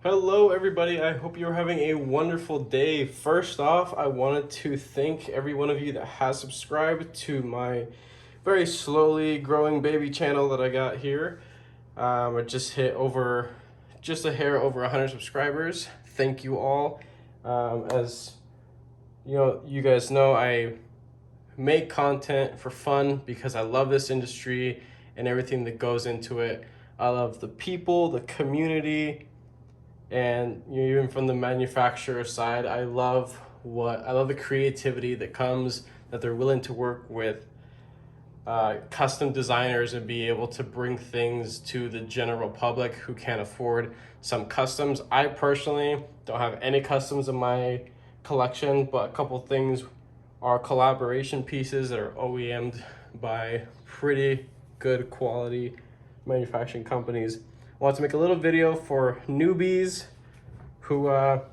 Hello everybody, I hope you're having a wonderful day. First off, I wanted to thank every one of you that has subscribed to my very slowly growing baby channel that I got here. I just hit just a hair over 100 subscribers. Thank you all. As you guys know, I make content for fun because I love this industry and everything that goes into it. I love the people, the community, and even from the manufacturer side, I love the creativity that comes, that they're willing to work with custom designers and be able to bring things to the general public who can't afford some customs. I personally don't have any customs in my collection, but a couple things are collaboration pieces that are OEM'd by pretty good quality manufacturing companies. I want to make a little video for newbies who are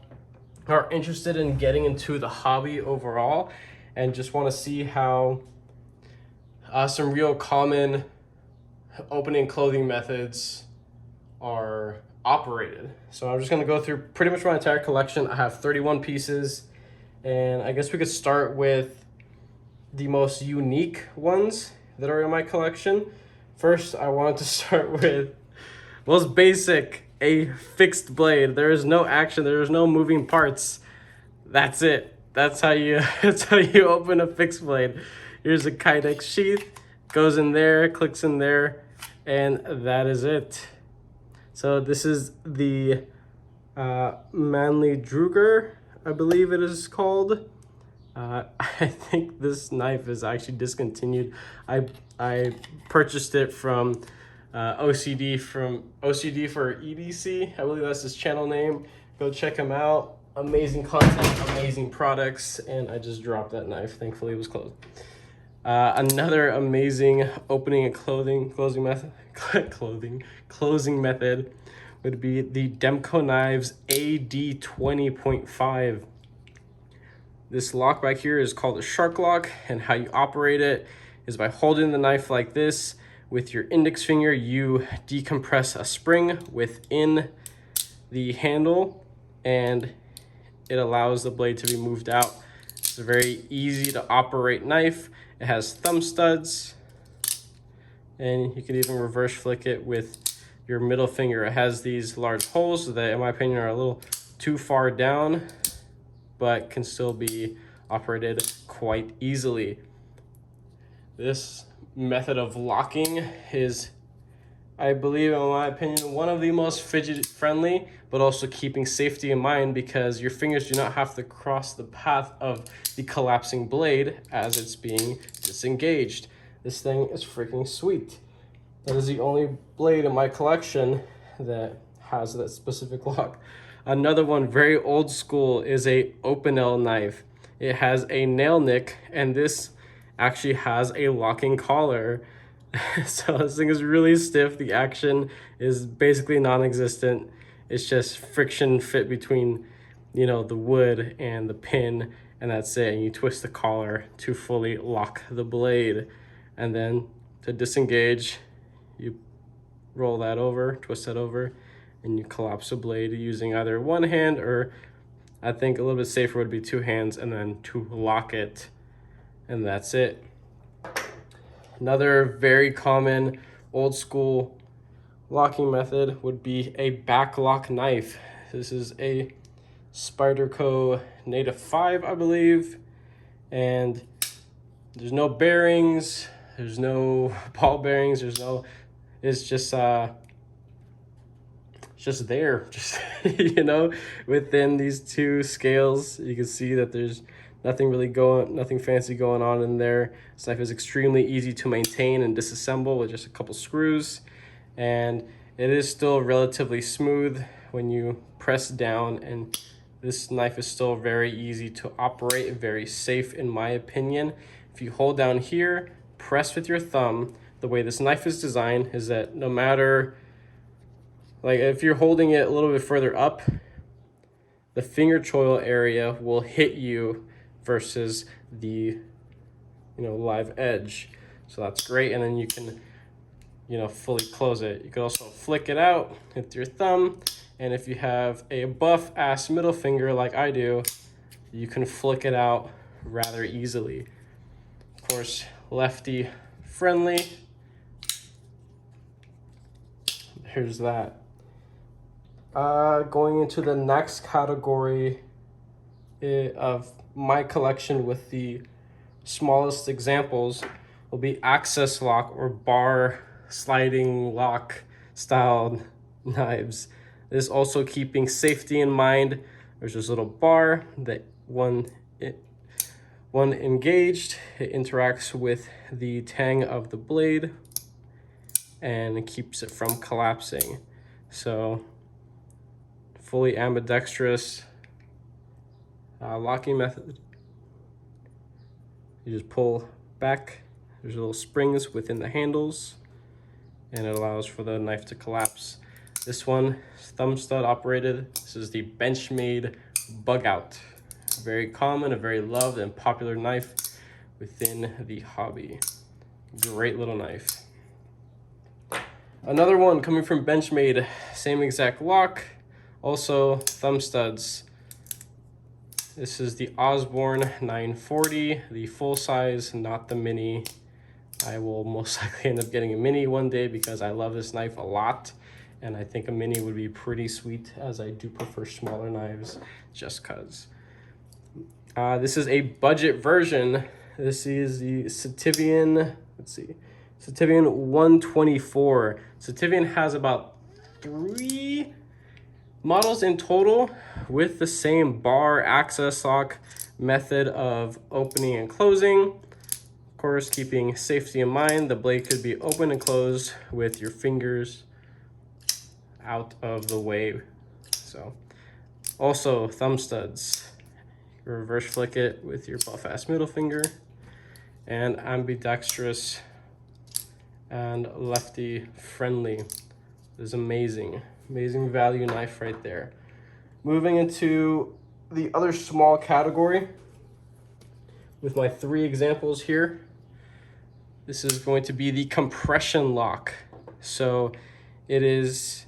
interested in getting into the hobby overall and just want to see how some real common opening and clothing methods are operated. So I'm just going to go through pretty much my entire collection. I have 31 pieces, and I guess we could start with the most unique ones that are in my collection. First, I wanted to start with most basic, a fixed blade. There is no action, there is no moving parts. That's it. That's how you open a fixed blade. Here's a Kydex sheath, goes in there, clicks in there, and that is it. So this is the Manly Druger, I believe it is called. I think this knife is actually discontinued. I purchased it from OCD for EDC. I believe that's his channel name. Go check him out. Amazing content, amazing products, and I just dropped that knife. Thankfully, it was closed. Another amazing opening and closing method would be the Demco Knives AD20.5. This lock back here is called a shark lock, and how you operate it is by holding the knife like this. With your index finger, you decompress a spring within the handle, and it allows the blade to be moved out. It's a very easy to operate knife. It has thumb studs, and you can even reverse flick it with your middle finger. It has these large holes that, in my opinion, are a little too far down, but can still be operated quite easily. This method of locking is, I believe, in my opinion, one of the most fidget friendly, but also keeping safety in mind, because your fingers do not have to cross the path of the collapsing blade as it's being disengaged. This thing is freaking sweet. That is the only blade in my collection that has that specific lock. Another one, very old school, is a Opinel knife. It has a nail nick, and this actually has a locking collar. So this thing is really stiff. The action is basically non-existent. It's just friction fit between, the wood and the pin, and that's it. And you twist the collar to fully lock the blade. And then to disengage, you roll that over, twist that over, and you collapse the blade using either one hand, or I think a little bit safer would be two hands, and then to lock it, and that's it. Another very common old school locking method would be a back lock knife. This is a Spyderco Native 5, I believe, and there's no bearings, there's no ball bearings, it's just there, within these two scales. You can see that there's nothing fancy going on in there. This knife is extremely easy to maintain and disassemble with just a couple screws, and it is still relatively smooth when you press down, and this knife is still very easy to operate, very safe in my opinion. If you hold down here, press with your thumb, the way this knife is designed is that no matter, like if you're holding it a little bit further up, the finger choil area will hit you versus the live edge. So that's great. And then you can fully close it. You can also flick it out with your thumb, And if you have a buff ass middle finger like I do, you can flick it out rather easily. Of course, lefty friendly. Here's that. Going into the next category of my collection with the smallest examples will be access lock or bar sliding lock styled knives. This is also keeping safety in mind. There's this little bar that when engaged, it interacts with the tang of the blade and it keeps it from collapsing. So fully ambidextrous locking method. You just pull back. There's little springs within the handles and it allows for the knife to collapse. This one is thumb stud operated. This is the Benchmade Bugout. Very common, a very loved and popular knife within the hobby. Great little knife. Another one coming from Benchmade, same exact lock, also thumb studs. This is the Osborne 940, the full size, not the mini. I will most likely end up getting a mini one day because I love this knife a lot. And I think a mini would be pretty sweet, as I do prefer smaller knives just cause. This is a budget version. This is the Sativian, Sativian 124. Sativian has about 3 models in total with the same bar access lock method of opening and closing. Of course, keeping safety in mind, the blade could be open and closed with your fingers out of the way. So also thumb studs, reverse flick it with your buff ass middle finger, and ambidextrous and lefty friendly. This is amazing value knife right there. Moving into the other small category with my 3 examples here. This is going to be the compression lock. So it is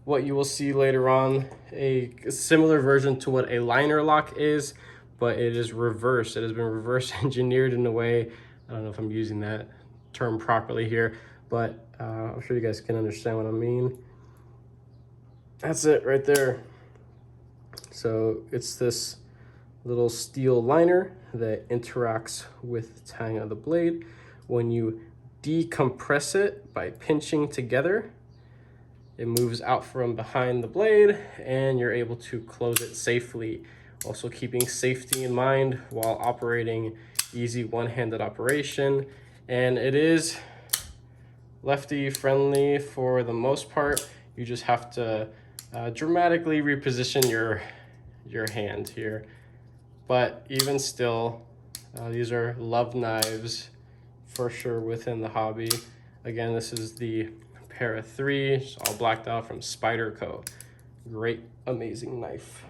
what you will see later on, a similar version to what a liner lock is, but it is reversed. It has been reverse engineered in a way, I don't know if I'm using that term properly here, but I'm sure you guys can understand what I mean. That's it right there. So it's this little steel liner that interacts with the tang of the blade. When you decompress it by pinching together, it moves out from behind the blade and you're able to close it safely. Also keeping safety in mind while operating, easy one-handed operation. And it is lefty friendly for the most part. You just have to dramatically reposition your hand here. But even still, these are love knives for sure within the hobby. Again, this is the Para 3, it's all blacked out from Spyderco. Great, amazing knife.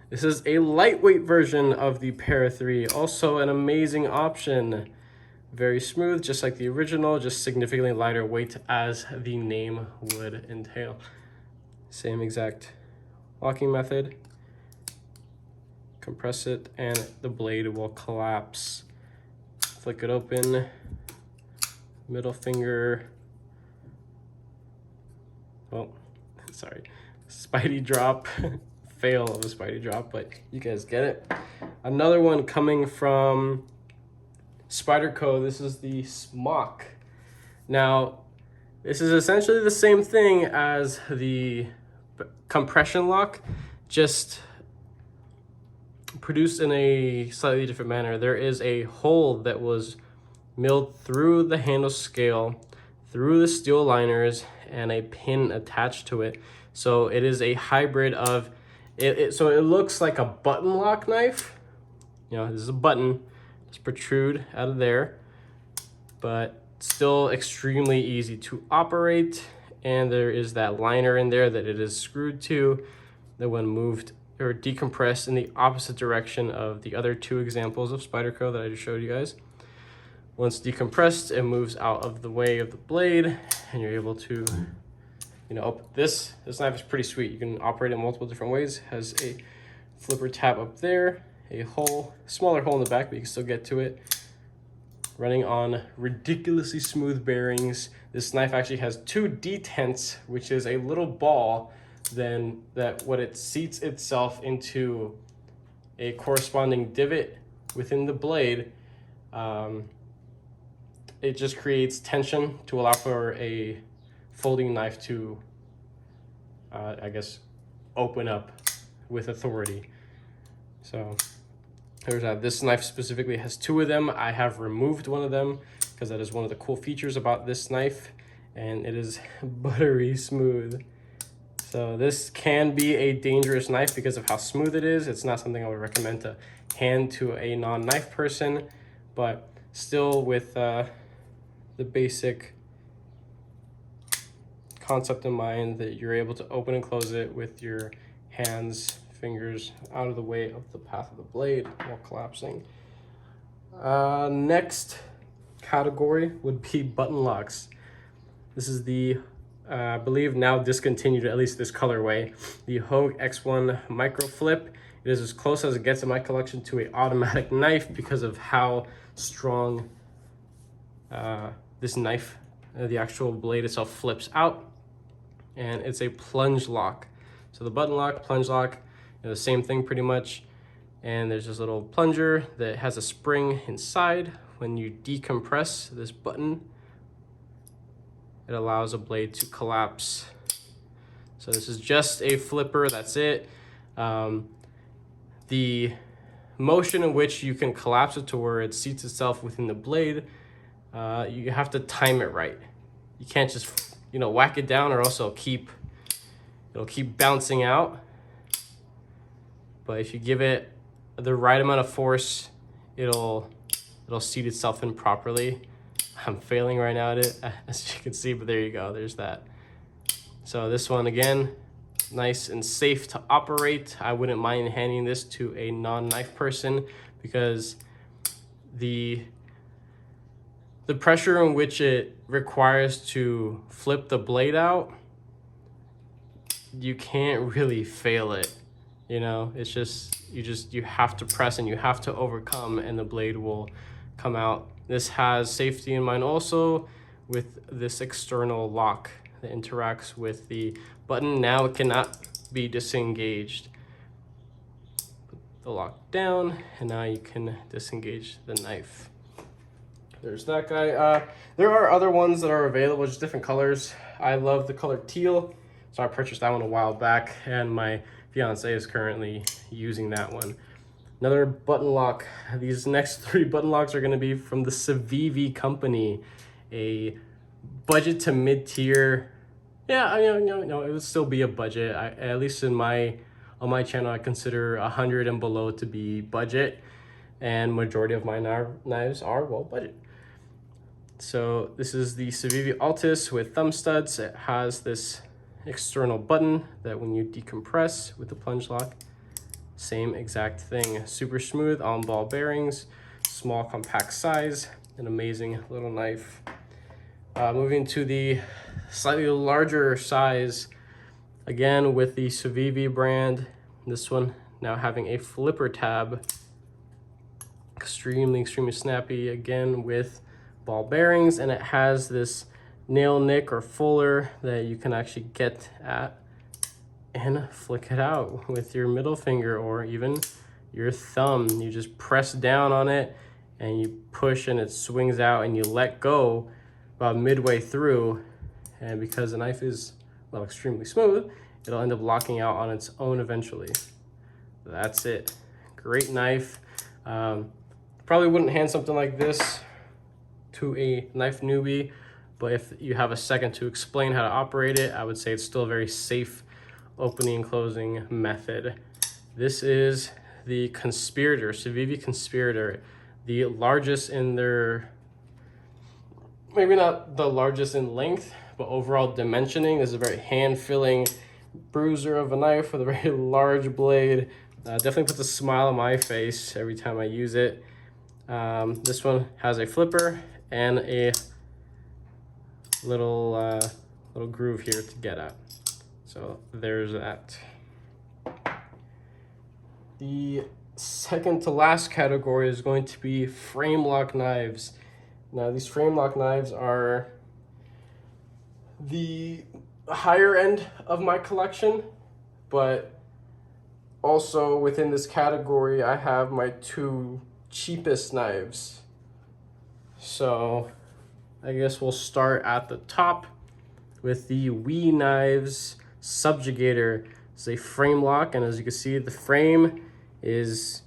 This is a lightweight version of the Para 3, also an amazing option. Very smooth, just like the original, just significantly lighter weight as the name would entail. Same exact locking method. Compress it and the blade will collapse. Flick it open, middle finger. Oh, sorry, Spidey drop. Fail of a Spidey drop, but you guys get it. Another one coming from Spyderco, this is the Smock. Now, this is essentially the same thing as the compression lock, just produced in a slightly different manner. There is a hole that was milled through the handle scale, through the steel liners, and a pin attached to it. So it is a hybrid of so it looks like a button lock knife. You know, this is a button, just protrude out of there, but still extremely easy to operate. And there is that liner in there that it is screwed to, that when moved or decompressed in the opposite direction of the other 2 examples of Spyderco that I just showed you guys. Once decompressed, it moves out of the way of the blade and you're able to you know, this knife is pretty sweet. You can operate it in multiple different ways. Has a flipper tab up there, a hole, smaller hole in the back, but you can still get to it. Running on ridiculously smooth bearings. This knife actually has 2 detents, which is a little ball then that what it seats itself into a corresponding divot within the blade. It just creates tension to allow for a folding knife to, I guess, open up with authority. So there's that. This knife specifically has 2 of them. I have removed one of them because that is one of the cool features about this knife, and it is buttery smooth. So this can be a dangerous knife because of how smooth it is. It's not something I would recommend to hand to a non-knife person, but still with the basic concept in mind that you're able to open and close it with your hands, fingers out of the way of the path of the blade while collapsing. Next category would be button locks. This is the I believe now discontinued, at least this colorway, the Hogue X1 Micro Flip. It is as close as it gets in my collection to an automatic knife because of how strong this knife, the actual blade itself, flips out, and it's a plunge lock. So the button lock, plunge lock, the same thing pretty much. And there's this little plunger that has a spring inside. When you decompress this button, it allows a blade to collapse. So this is just a flipper, that's it. The motion in which you can collapse it to where it seats itself within the blade, you have to time it right. You can't just, you know, whack it down, or else it'll keep bouncing out. But if you give it the right amount of force, it'll seat itself in properly. I'm failing right now at it, as you can see, but there you go, there's that. So this one, again, nice and safe to operate. I wouldn't mind handing this to a non-knife person because the pressure in which it requires to flip the blade out, you can't really fail it. You know, it's just, you have to press and you have to overcome, and the blade will come out. This has safety in mind also with this external lock that interacts with the button. Now it cannot be disengaged. Put the lock down, and now you can disengage the knife. There's that guy. There are other ones that are available, just different colors. I love the color teal, so I purchased that one a while back, and my fiance is currently using that one. Another button lock. These next 3 button locks are going to be from the Savivi company, a budget to mid-tier. Yeah, I mean, no, it would still be a budget. At least on my channel, I consider 100 and below to be budget, and majority of my knives are, well, budget. So this is the Savivi Altis with thumb studs. It has this external button that when you decompress with the plunge lock, same exact thing. Super smooth on ball bearings, small compact size, an amazing little knife. Moving to the slightly larger size, again with the Savivi brand. This one now having a flipper tab, extremely snappy, again with ball bearings, and it has this nail nick or fuller that you can actually get at and flick it out with your middle finger or even your thumb. You just press down on it and you push, and it swings out, and you let go about midway through, and because the knife is, well, extremely smooth, it'll end up locking out on its own eventually. That's it. Great knife. Probably wouldn't hand something like this to a knife newbie, but if you have a second to explain how to operate it, I would say it's still a very safe opening and closing method. This is the Conspirator, Savivi Conspirator, the largest in their, maybe not the largest in length, but overall dimensioning. This is a very hand-filling bruiser of a knife with a very large blade. Definitely puts a smile on my face every time I use it. This one has a flipper and a little little groove here to get at. So there's that. The second to last category is going to be frame lock knives. Now these frame lock knives are the higher end of my collection, but also within this category I have my two cheapest knives. So I guess we'll start at the top with the Wee Knives Subjugator. It's a frame lock, and as you can see, the frame is,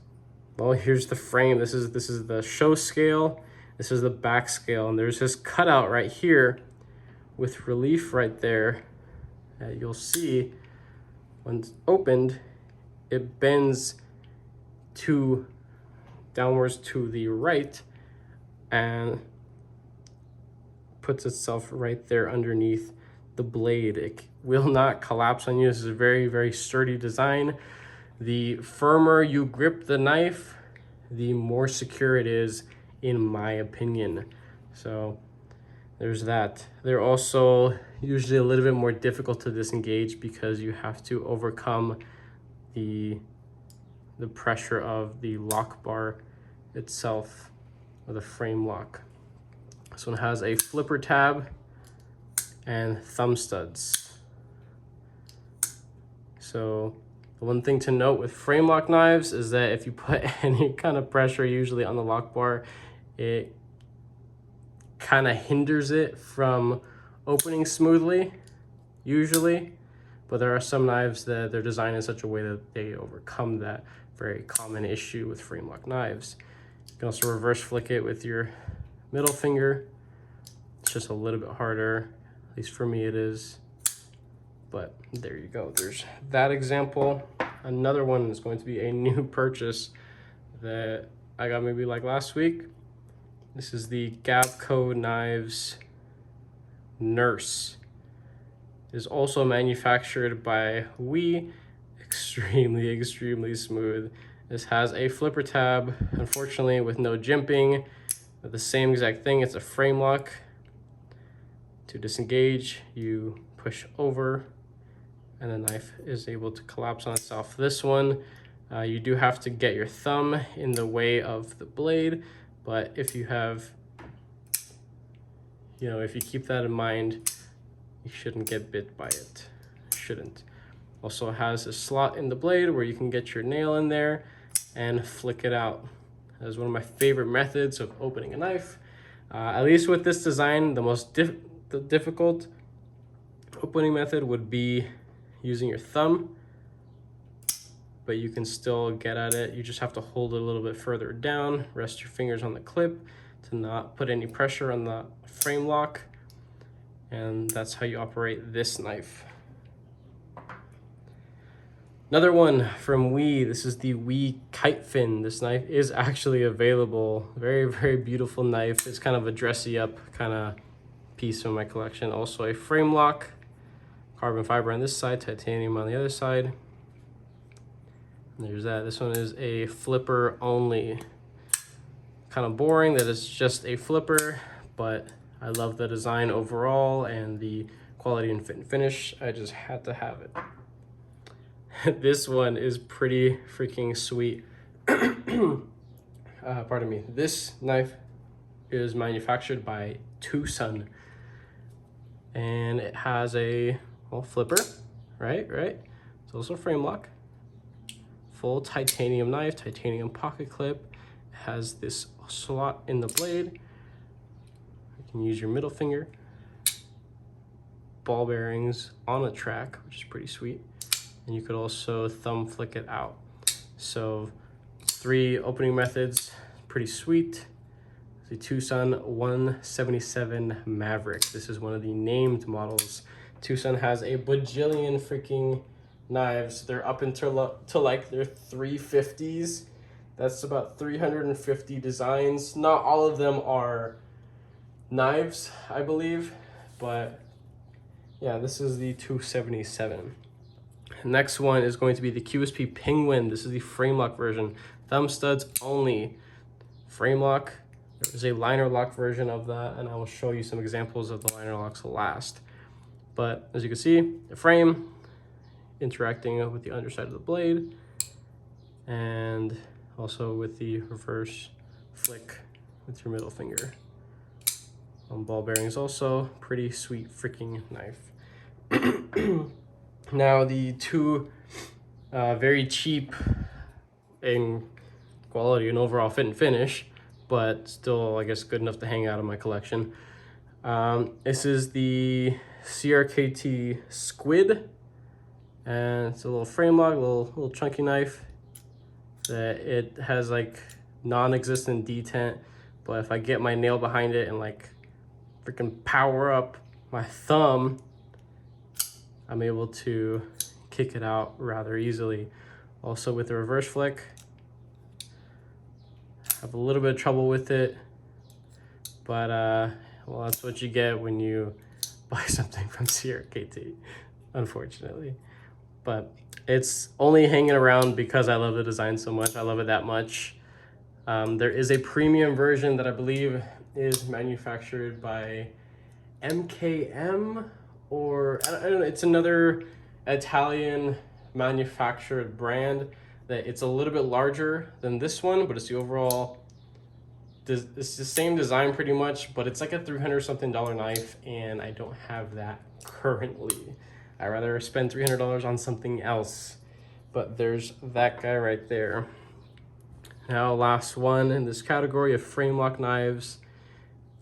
well, here's the frame. This is the show scale. This is the back scale, and there's this cutout right here with relief right there that you'll see when it's opened. It bends downwards to the right and puts itself right there underneath the blade. It will not collapse on you. This is a very, very sturdy design. The firmer you grip the knife, the more secure it is, in my opinion. So there's that. They're also usually a little bit more difficult to disengage because you have to overcome the pressure of the lock bar itself, or the frame lock. This one has a flipper tab and thumb studs. So the one thing to note with frame lock knives is that if you put any kind of pressure, usually on the lock bar, it kind of hinders it from opening smoothly, usually. But there are some knives that they're designed in such a way that they overcome that very common issue with frame lock knives. You can also reverse flick it with your middle finger. It's just a little bit harder, at least for me it is. But there you go, there's that example. Another one is going to be a new purchase that I got maybe like last week. This is the Gapco Knives Nurse. It is also manufactured by Wee. Extremely, extremely smooth. This has a flipper tab, unfortunately with no jimping. But the same exact thing, it's a frame lock. To disengage, you push over and the knife is able to collapse on itself. This one, you do have to get your thumb in the way of the blade, but if you have, if you keep that in mind, you shouldn't get bit by it. Shouldn't. Also has a slot in the blade where you can get your nail in there and flick it out. That is one of my favorite methods of opening a knife. At least with this design, the difficult opening method would be using your thumb, but you can still get at it. You just have to hold it a little bit further down, rest your fingers on the clip to not put any pressure on the frame lock, and that's how you operate this knife. Another one from Wee, this is the Wee Kite Fin. This knife is actually available. Very, very beautiful knife. It's kind of a dressy up kind of piece of my collection. Also a frame lock, carbon fiber on this side, titanium on the other side. And there's that. This one is a flipper only. Kind of boring that it's just a flipper, but I love the design overall and the quality and fit and finish. I just had to have it. This one is pretty freaking sweet. Pardon me. This knife is manufactured by Tucson, and it has a flipper, right? It's also a frame lock. Full titanium knife, titanium pocket clip. It has this slot in the blade. You can use your middle finger. Ball bearings on a track, which is pretty sweet. And you could also thumb flick it out. So 3 opening methods, pretty sweet. The Tucson 177 Maverick. This is one of the named models. Tucson has a bajillion freaking knives. They're up into like their 350s. That's about 350 designs. Not all of them are knives, I believe, but yeah, this is the 277. Next one is going to be the QSP Penguin. This is the frame lock version. Thumb studs only. Frame lock. There's a liner lock version of that, and I will show you some examples of the liner locks last. But as you can see, the frame interacting with the underside of the blade, and also with the reverse flick with your middle finger. Ball bearings also, pretty sweet freaking knife. Now the two very cheap in quality and overall fit and finish, but still I guess good enough to hang out in my collection. This is the CRKT Squid, and it's a little frame lock, little chunky knife that it has like non-existent detent, but if I get my nail behind it and like freaking power up my thumb, I'm able to kick it out rather easily. Also with the reverse flick, have a little bit of trouble with it, but well, that's what you get when you buy something from CRKT, unfortunately. But it's only hanging around because I love the design so much. I love it that much. There is a premium version that I believe is manufactured by MKM, or I don't know, it's another Italian manufactured brand that it's a little bit larger than this one, but it's the overall, it's the same design pretty much, but it's like a $300 something knife, and I don't have that currently. I'd rather spend $300 on something else, but there's that guy right there. Now, last one in this category of frame lock knives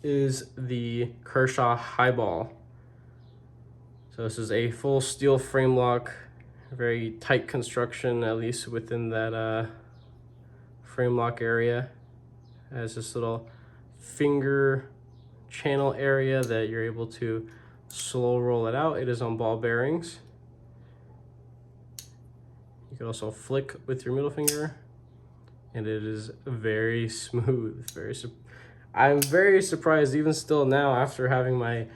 is the Kershaw Highball. So this is a full steel frame lock, very tight construction, at least within that frame lock area. It has this little finger channel area that you're able to slow roll it out. It is on ball bearings. You can also flick with your middle finger, and it is very smooth. I'm very surprised even still now, after having my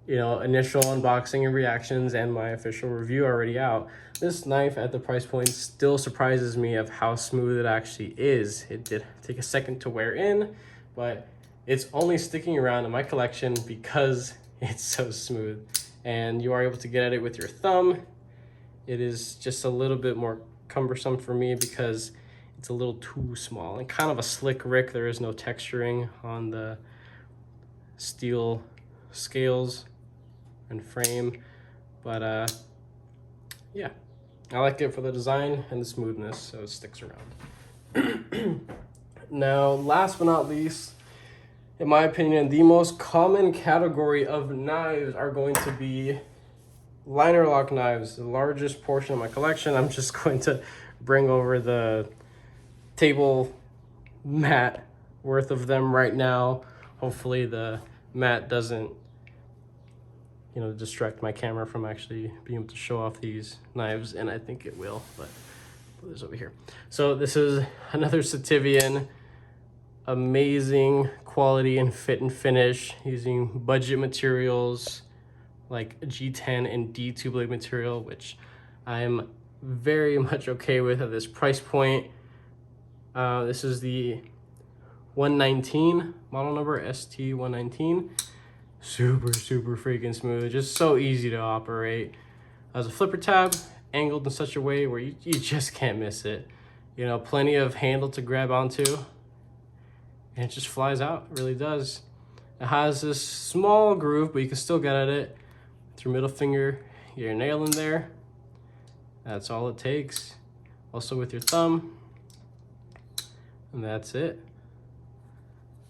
initial unboxing and reactions and my official review already out, this knife at the price point still surprises me of how smooth it actually is. It did take a second to wear in, but it's only sticking around in my collection because it's so smooth, and you are able to get at it with your thumb. It is just a little bit more cumbersome for me because it's a little too small and kind of a slick rick. There is no texturing on the steel scales and frame, but yeah, I like it for the design and the smoothness, so it sticks around. Now, last but not least, in my opinion, the most common category of knives are going to be liner lock knives, the largest portion of my collection. I'm just going to bring over the table mat worth of them right now. Hopefully the mat doesn't distract my camera from actually being able to show off these knives, and I think it will, but put this over here. So this is another Sativian, amazing quality and fit and finish, using budget materials like G10 and D2 blade material, which I'm very much okay with at this price point. This is the 119 model number, ST119. Super freaking smooth, just so easy to operate. As a flipper tab, angled in such a way where you just can't miss it. Plenty of handle to grab onto, and it just flies out. It really does. It has this small groove, but you can still get at it with your middle finger, get your nail in there. That's all it takes. Also with your thumb, and that's it.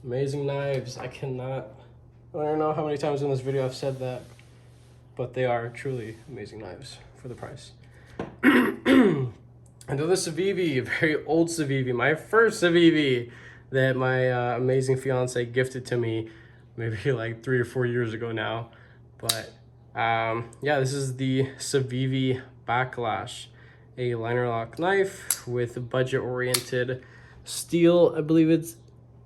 Amazing knives. I don't know how many times in this video I've said that, but they are truly amazing knives for the price. Another Savivi, a very old Savivi, my first Savivi that my amazing fiance gifted to me maybe like 3 or 4 years ago now. But yeah, this is the Savivi Backlash, a liner lock knife with budget-oriented steel. I believe it's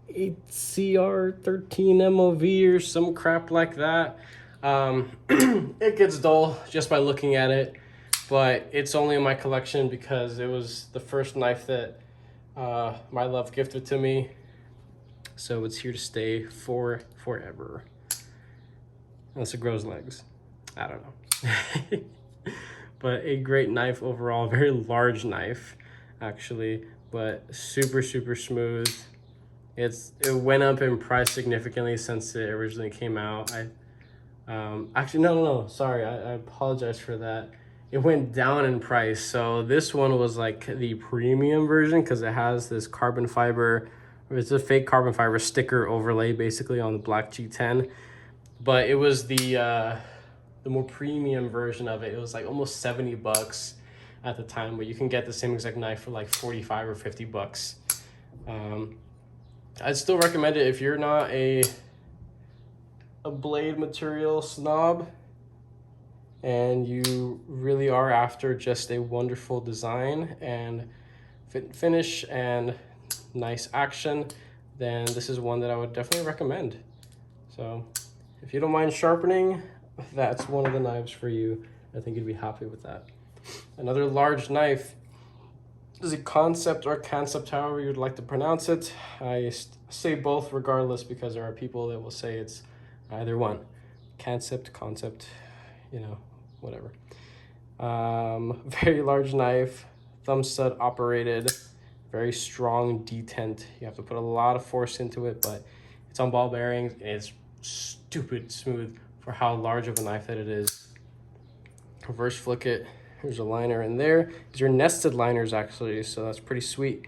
8CR13 MOV or some crap like that. It gets dull just by looking at it, but it's only in my collection because it was the first knife that my love gifted to me, so it's here to stay forever, unless it grows legs. I don't know. But a great knife overall, very large knife actually, but super smooth. It went up in price significantly since it originally came out. Actually no, sorry, I apologize for that. It went down in price. So this one was like the premium version because it has this carbon fiber, it's a fake carbon fiber sticker overlay basically on the black G10. But it was the more premium version of it. It was like almost 70 bucks at the time, but you can get the same exact knife for like 45 or 50 bucks. I'd still recommend it if you're not a blade material snob and you really are after just a wonderful design and fit and finish and nice action, then this is one that I would definitely recommend. So if you don't mind sharpening, that's one of the knives for you. I think you'd be happy with that. Another large knife is a Concept or Concept, however you'd like to pronounce it. I say both regardless because there are people that will say it's either one. Concept, you know, whatever. Very large knife, thumb stud operated, very strong detent. You have to put a lot of force into it, but it's on ball bearings and it's stupid smooth for how large of a knife that it is. Reverse flick it. There's a liner in there. These are nested liners actually, so that's pretty sweet.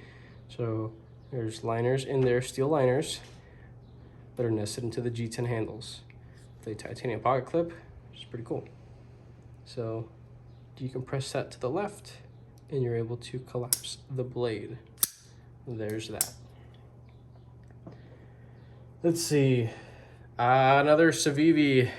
So there's liners in there, steel liners that are nested into the G10 handles. The titanium pocket clip, which is pretty cool. So you can press that to the left and you're able to collapse the blade. There's that. Let's see. Another Savivi.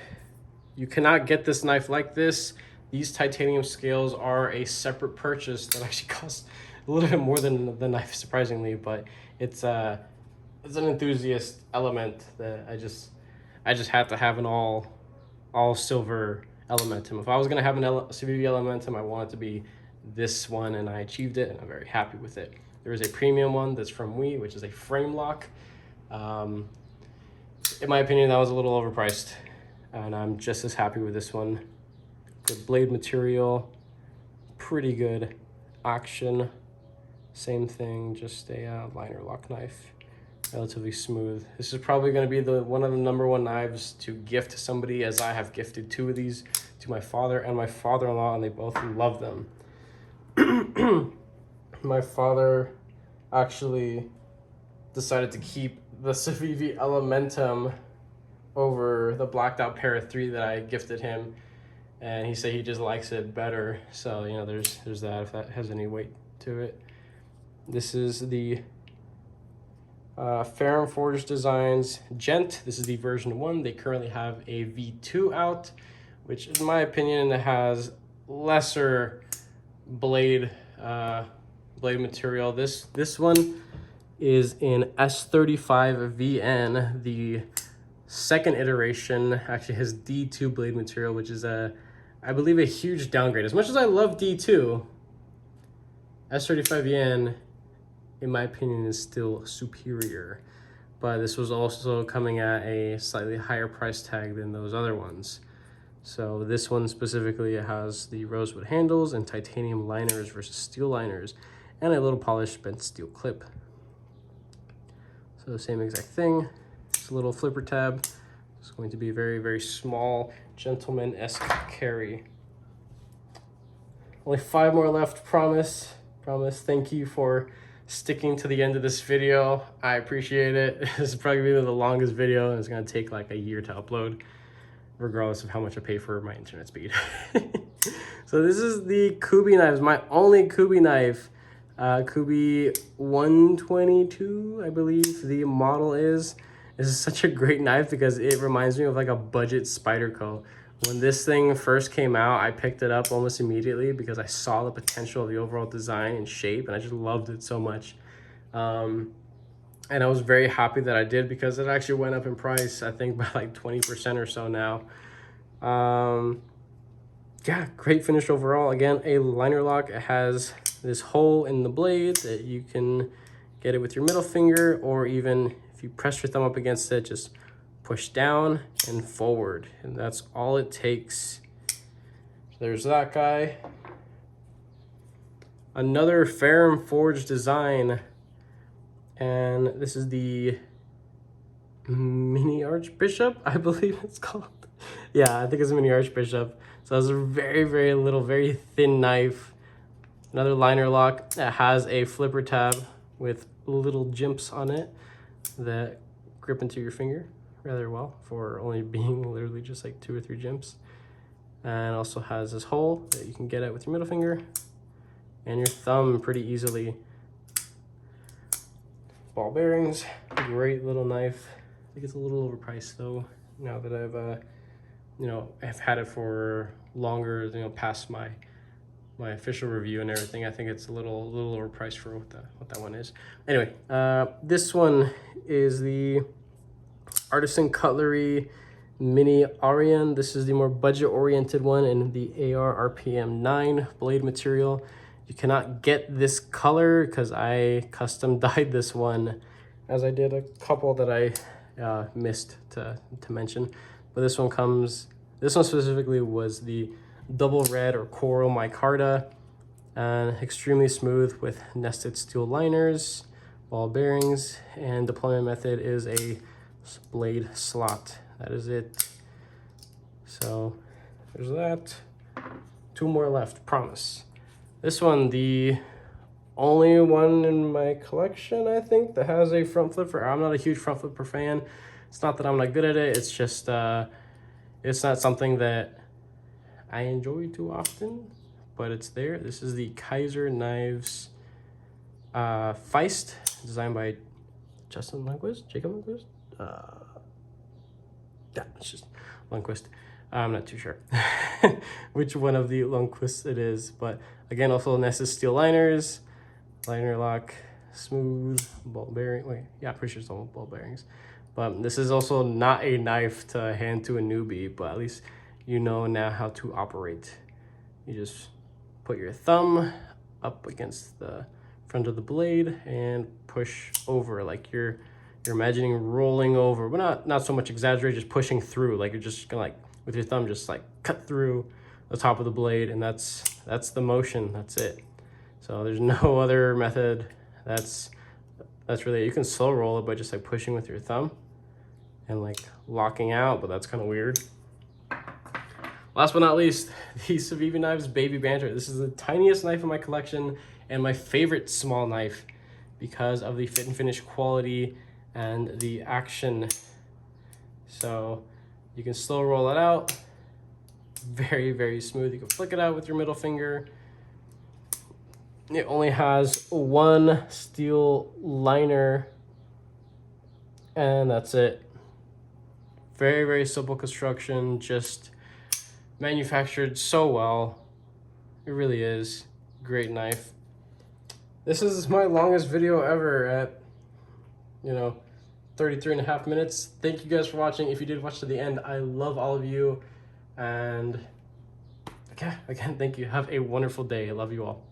You cannot get this knife like this. These titanium scales are a separate purchase that actually costs a little bit more than the knife, surprisingly, but it's an enthusiast element that I just had to have an all silver Elementum. If I was gonna have an Savivi Elementum, I want it to be this one, and I achieved it, and I'm very happy with it. There is a premium one that's from WE, which is a frame lock. In my opinion, that was a little overpriced, and I'm just as happy with this one. Good blade material, pretty good action. Same thing, just a liner lock knife, relatively smooth. This is probably going to be one of the #1 knives to gift to somebody, as I have gifted 2 of these to my father and my father-in-law, and they both love them. My father actually decided to keep the Savivi Elementum over the blacked out pair of 3 that I gifted him, and he said he just likes it better. So, you know, there's that, if that has any weight to it. This is the Ferrum Forged Designs Gent. This is the version 1. They currently have a V2 out, which in my opinion has lesser blade material. This one is in S35VN. The second iteration actually has D2 blade material, which is I believe a huge downgrade. As much as I love D2, S35VN in my opinion is still superior, but this was also coming at a slightly higher price tag than those other ones. So this one specifically, it has the rosewood handles and titanium liners versus steel liners, and a little polished bent steel clip. So the same exact thing. It's a little flipper tab. It's going to be a very, very small gentleman-esque carry. Only 5 more left, promise. Thank you for sticking to the end of this video. I appreciate it. This is probably gonna be the longest video, and it's gonna take like a year to upload, regardless of how much I pay for my internet speed. So this is the Kooby knives, my only Kooby knife. Kooby 122, I believe the model is. This is such a great knife because it reminds me of like a budget Spyderco. When this thing first came out, I picked it up almost immediately because I saw the potential of the overall design and shape, and I just loved it so much. And I was very happy that I did because it actually went up in price, I think by like 20% or so now. Yeah, great finish overall. Again, a liner lock. It has this hole in the blade that you can get it with your middle finger, or even if you press your thumb up against it, just push down and forward, and that's all it takes. there's that guy. Another Ferrum forged design, and this is the mini Archbishop, I believe it's called. Yeah, I think it's a mini Archbishop. So it's a very, very little, very thin knife. Another liner lock that has a flipper tab with little jimps on it that grip into your finger rather well for only being literally just like 2 or 3 jimps. And also has this hole that you can get at with your middle finger and your thumb pretty easily. Ball bearings, great little knife. I think it's a little overpriced though, now that I've I've had it for longer, past my official review and everything. I think it's a little overpriced for what that one is. Anyway, this one is the Artisan Cutlery Mini Aryan. This is the more budget-oriented one in the AR RPM 9 blade material. You cannot get this color because I custom dyed this one, as I did a couple that I missed to mention. But this one specifically was the double red or coral micarta, and extremely smooth with nested steel liners, ball bearings, and deployment method is a blade slot. That is it. So there's that. 2 more left, promise. This one, the only one in my collection, I think, that has a front flipper. I'm not a huge front flipper fan. It's not that I'm not good at it. It's just, it's not something that I enjoy too often, but it's there. This is the Kizer Knives Feist, designed by Jacob Lundquist? Yeah, it's just Lundquist. I'm not too sure which one of the Lundquists it is, but again, also nested steel liners, liner lock, smooth ball bearing. Wait, yeah, pretty sure it's all ball bearings. But this is also not a knife to hand to a newbie, but at least you know now how to operate. You just put your thumb up against the front of the blade and push over like you're imagining rolling over, but not so much exaggerated, just pushing through, like you're just gonna with your thumb just cut through the top of the blade, and that's the motion. That's it. So there's no other method. That's really it. You can slow roll it by just pushing with your thumb and locking out, but that's kind of weird. Last but not least, the Savivi Knives Baby Banter. This is the tiniest knife in my collection and my favorite small knife because of the fit and finish quality and the action. So you can slow roll it out. Very, very smooth. You can flick it out with your middle finger. It only has 1 steel liner, and that's it. Very, very simple construction, just manufactured so well. It really is. Great knife. This is my longest video ever at, 33.5 minutes. Thank you guys for watching. If you did watch to the end, I love all of you. And again, thank you. Have a wonderful day. I love you all.